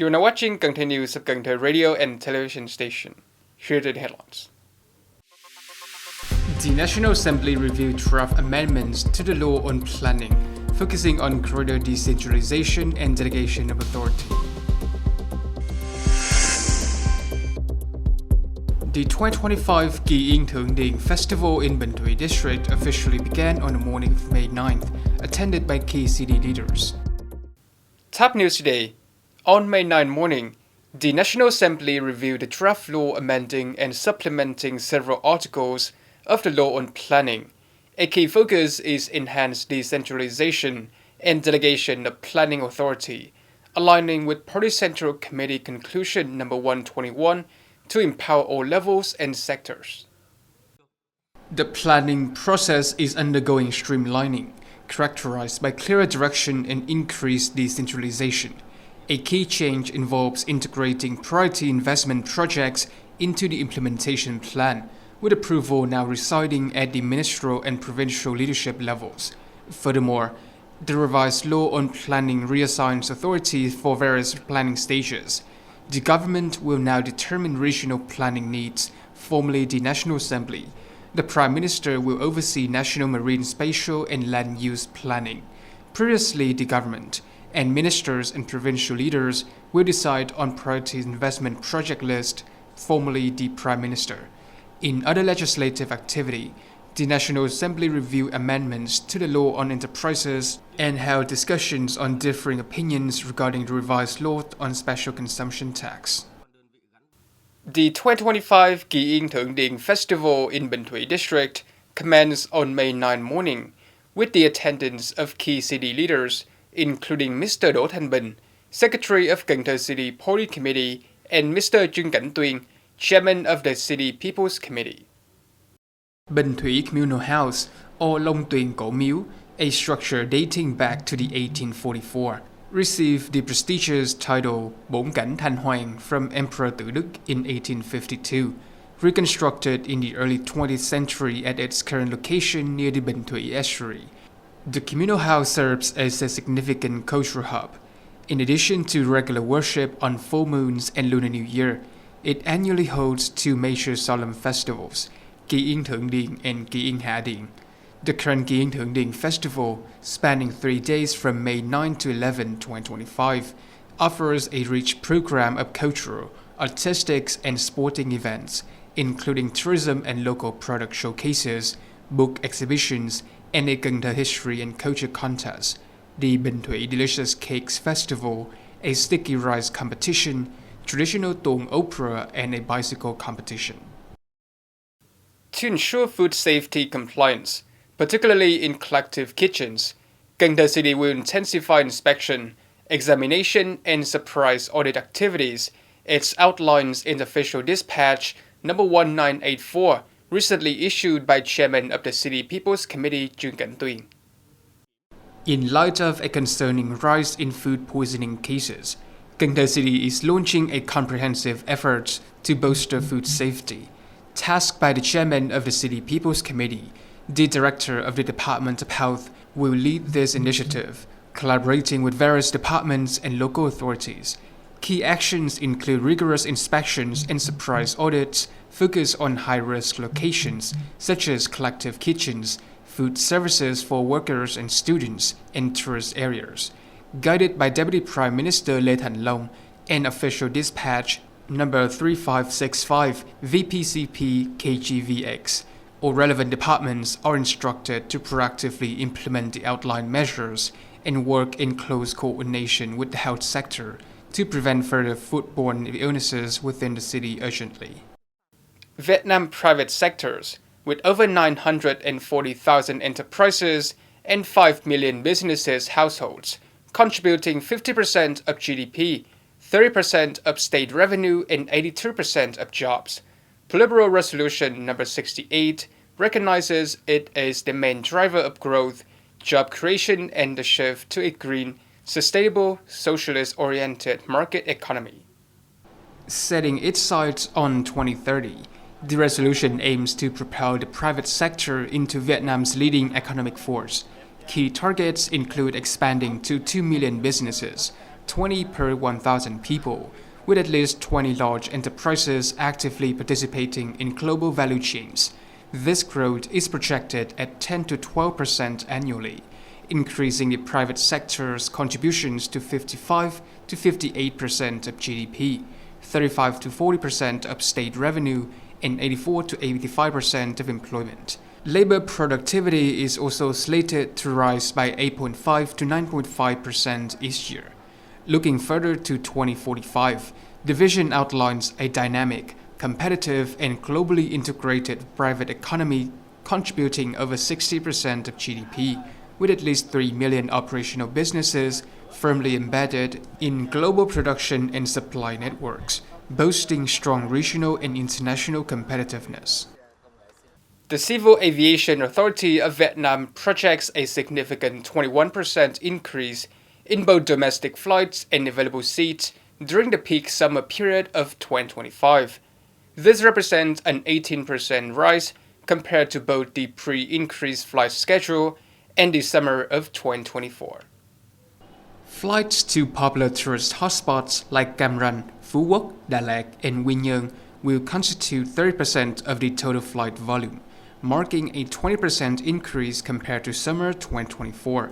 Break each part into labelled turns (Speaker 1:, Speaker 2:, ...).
Speaker 1: You are now watching Cần Thơ News of Cần Thơ Radio and Television Station. Here are the headlines. The National Assembly reviewed draft amendments to the law on planning, focusing on greater decentralization and delegation of authority. The 2025 Kỳ In Thượng Điền Festival in Bình Thủy district officially began on the morning of May 9th, attended by key city leaders. Top news today. On May 9 morning, the National Assembly reviewed the draft law amending and supplementing several articles of the law on planning. A key focus is enhanced decentralization and delegation of planning authority, aligning with Party Central Committee Conclusion number 121 to empower all levels and sectors. The planning process is undergoing streamlining, characterized by clearer direction and increased decentralization. A key change involves integrating priority investment projects into the implementation plan, with approval now residing at the ministerial and provincial leadership levels. Furthermore, the revised law on planning reassigns authority for various planning stages. The government will now determine regional planning needs, formerly the National Assembly. The Prime Minister will oversee national marine spatial and land use planning. Previously, the government and ministers and provincial leaders will decide on priority investment project list, formerly the Prime Minister. In other legislative activity, the National Assembly reviewed amendments to the law on enterprises and held discussions on differing opinions regarding the revised law on special consumption tax. The 2025 Kỳ In Thượng Điền Festival in Bình Thủy district commenced on May 9 morning, with the attendance of key city leaders, including Mr. Đỗ Thanh Bình, Secretary of Cần Thơ City Party Committee, and Mr. Chương, Chairman of the City People's Committee. Bình Thủy Communal House, or Long Tuyền Cổ Miếu, a structure dating back to the 1844, received the prestigious title Bổn Cảnh Thanh Hoàng from Emperor Tự Đức in 1852, reconstructed in the early 20th century at its current location near the Bình Thủy estuary. The communal house serves as a significant cultural hub. In addition to regular worship on full moons and Lunar New Year, it annually holds two major solemn festivals, Kỳ In Thượng Điền and Kỳ In Hạ Điền. The current Kỳ In Thượng Điền Festival, spanning 3 days from May 9 to 11, 2025, offers a rich program of cultural, artistic, and sporting events, including tourism and local product showcases, book exhibitions, and a Cần Thơ history and culture contest, the Bình Thủy Delicious Cakes Festival, a sticky rice competition, traditional tuồng opera, and a bicycle competition. To ensure food safety compliance, particularly in collective kitchens, Cần Thơ City will intensify inspection, examination, and surprise audit activities. Its outlines in the official dispatch number 1984, recently issued by Chairman of the City People's Committee Chương. In light of a concerning rise in food poisoning cases, Cần Thơ City is launching a comprehensive effort to bolster food safety. Tasked by the Chairman of the City People's Committee, the Director of the Department of Health will lead this initiative, collaborating with various departments and local authorities. Key actions include rigorous inspections and surprise audits, focus on high-risk locations such as collective kitchens, food services for workers and students, and tourist areas. Guided by Deputy Prime Minister Lê Thành Long, and official dispatch number 3565 VPCP KGVX, all relevant departments are instructed to proactively implement the outlined measures and work in close coordination with the health sector to prevent further foodborne illnesses within the city urgently. Vietnam private sectors, with over 940,000 enterprises and 5 million businesses households, contributing 50% of GDP, 30% of state revenue, and 82% of jobs. Politburo Resolution number 68 recognizes it as the main driver of growth, job creation, and the shift to a green, sustainable, socialist-oriented market economy. Setting its sights on 2030, the resolution aims to propel the private sector into Vietnam's leading economic force. Key targets include expanding to 2 million businesses, 20 per 1,000 people, with at least 20 large enterprises actively participating in global value chains. This growth is projected at 10 to 12% annually, increasing the private sector's contributions to 55 to 58% of GDP, 35 to 40% of state revenue, and 84 to 85% of employment. Labor productivity is also slated to rise by 8.5 to 9.5% each year. Looking further to 2045, the vision outlines a dynamic, competitive, and globally integrated private economy contributing over 60% of GDP, with at least 3 million operational businesses firmly embedded in global production and supply networks, boasting strong regional and international competitiveness. The Civil Aviation Authority of Vietnam projects a significant 21% increase in both domestic flights and available seats during the peak summer period of 2025. This represents an 18% rise compared to both the pre-increased flight schedule and the summer of 2024. Flights to popular tourist hotspots like Cam Ranh, Phú Quốc, Đà Lạt, and Quy Nhơn will constitute 30% of the total flight volume, marking a 20% increase compared to summer 2024.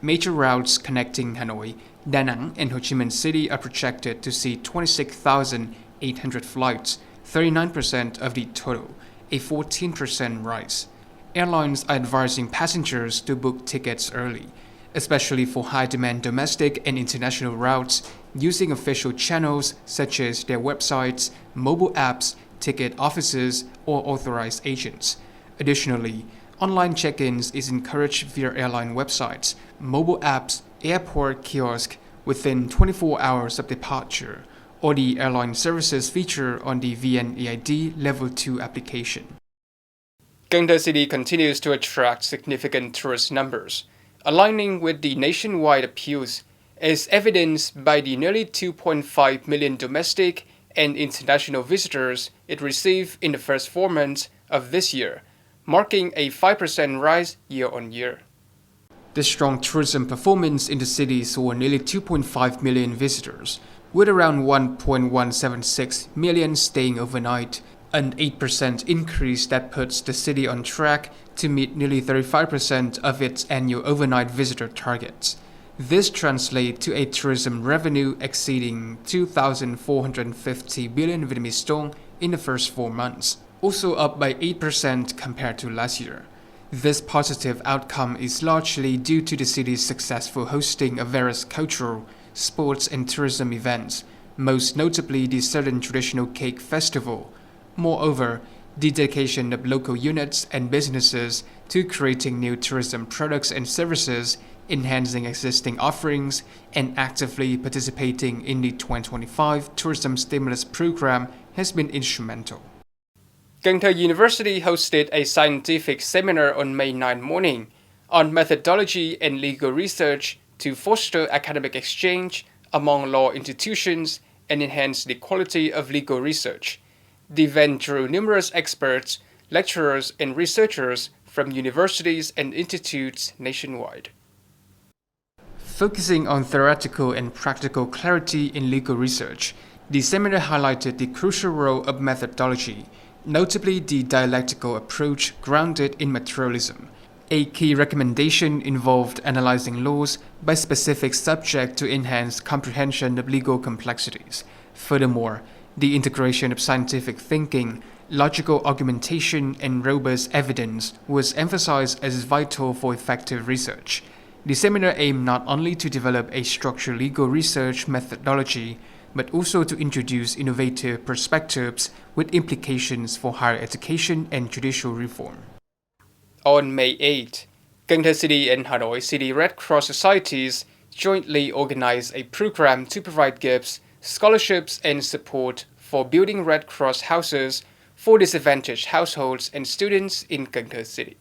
Speaker 1: Major routes connecting Hanoi, Da Nang, and Ho Chi Minh City are projected to see 26,800 flights, 39% of the total, a 14% rise. Airlines are advising passengers to book tickets early, especially for high-demand domestic and international routes, using official channels such as their websites, mobile apps, ticket offices, or authorized agents. Additionally, online check-ins is encouraged via airline websites, mobile apps, airport kiosk within 24 hours of departure, or the airline services feature on the VNAID Level 2 application. Cần Thơ City continues to attract significant tourist numbers, aligning with the nationwide appeals, as evidenced by the nearly 2.5 million domestic and international visitors it received in the first 4 months of this year, marking a 5% rise year-on-year. The strong tourism performance in the city saw nearly 2.5 million visitors, with around 1.176 million staying overnight, an 8% increase that puts the city on track to meet nearly 35% of its annual overnight visitor targets. This translates to a tourism revenue exceeding 2,450 billion Vietnamese dong in the first 4 months, also up by 8% compared to last year. This positive outcome is largely due to the city's successful hosting of various cultural, sports, and tourism events, most notably the Southern Traditional Cake Festival. Moreover, the dedication of local units and businesses to creating new tourism products and services, enhancing existing offerings, and actively participating in the 2025 Tourism Stimulus Program has been instrumental. Cần Thơ University hosted a scientific seminar on May 9 morning on methodology and legal research to foster academic exchange among law institutions and enhance the quality of legal research. The event drew numerous experts, lecturers, and researchers from universities and institutes nationwide. Focusing on theoretical and practical clarity in legal research, the seminar highlighted the crucial role of methodology, notably the dialectical approach grounded in materialism. A key recommendation involved analyzing laws by specific subject to enhance comprehension of legal complexities. Furthermore, the integration of scientific thinking, logical argumentation, and robust evidence was emphasized as vital for effective research. The seminar aimed not only to develop a structured legal research methodology, but also to introduce innovative perspectives with implications for higher education and judicial reform. On May 8, Cần Thơ City and Hanoi City Red Cross Societies jointly organized a program to provide gifts, scholarships, and support for building Red Cross houses for disadvantaged households and students in Cần Thơ City.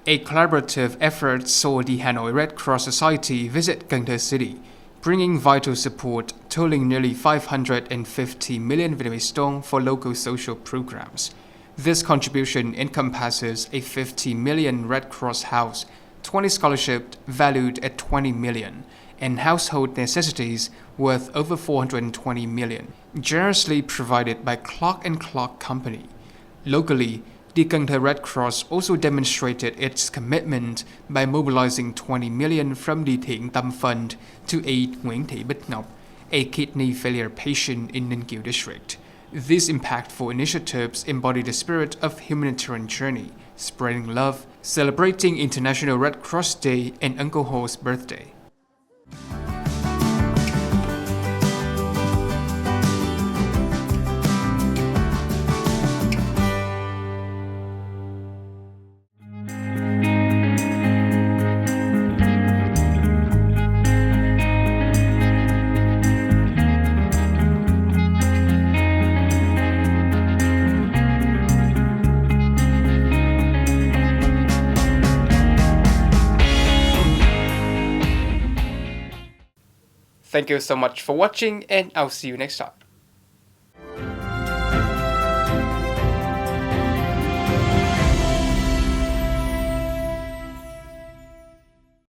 Speaker 1: A collaborative effort saw the Hanoi Red Cross Society visit Cần Thơ City, bringing vital support totaling nearly 550 million Vietnamese dong for local social programs. This contribution encompasses a 50 million Red Cross house, 20 scholarships valued at 20 million, and household necessities worth over 420 million, generously provided by Clock & Clock Company. Locally, the Cần Thơ Red Cross also demonstrated its commitment by mobilizing 20 million from the Thiện Tâm Fund to aid Nguyễn Thị Bích Ngọc, a kidney failure patient in Ninh Kiều district. These impactful initiatives embody the spirit of humanitarian journey, spreading love, celebrating International Red Cross Day and Uncle Ho's birthday. Thank you so much for watching, and I'll see you next time.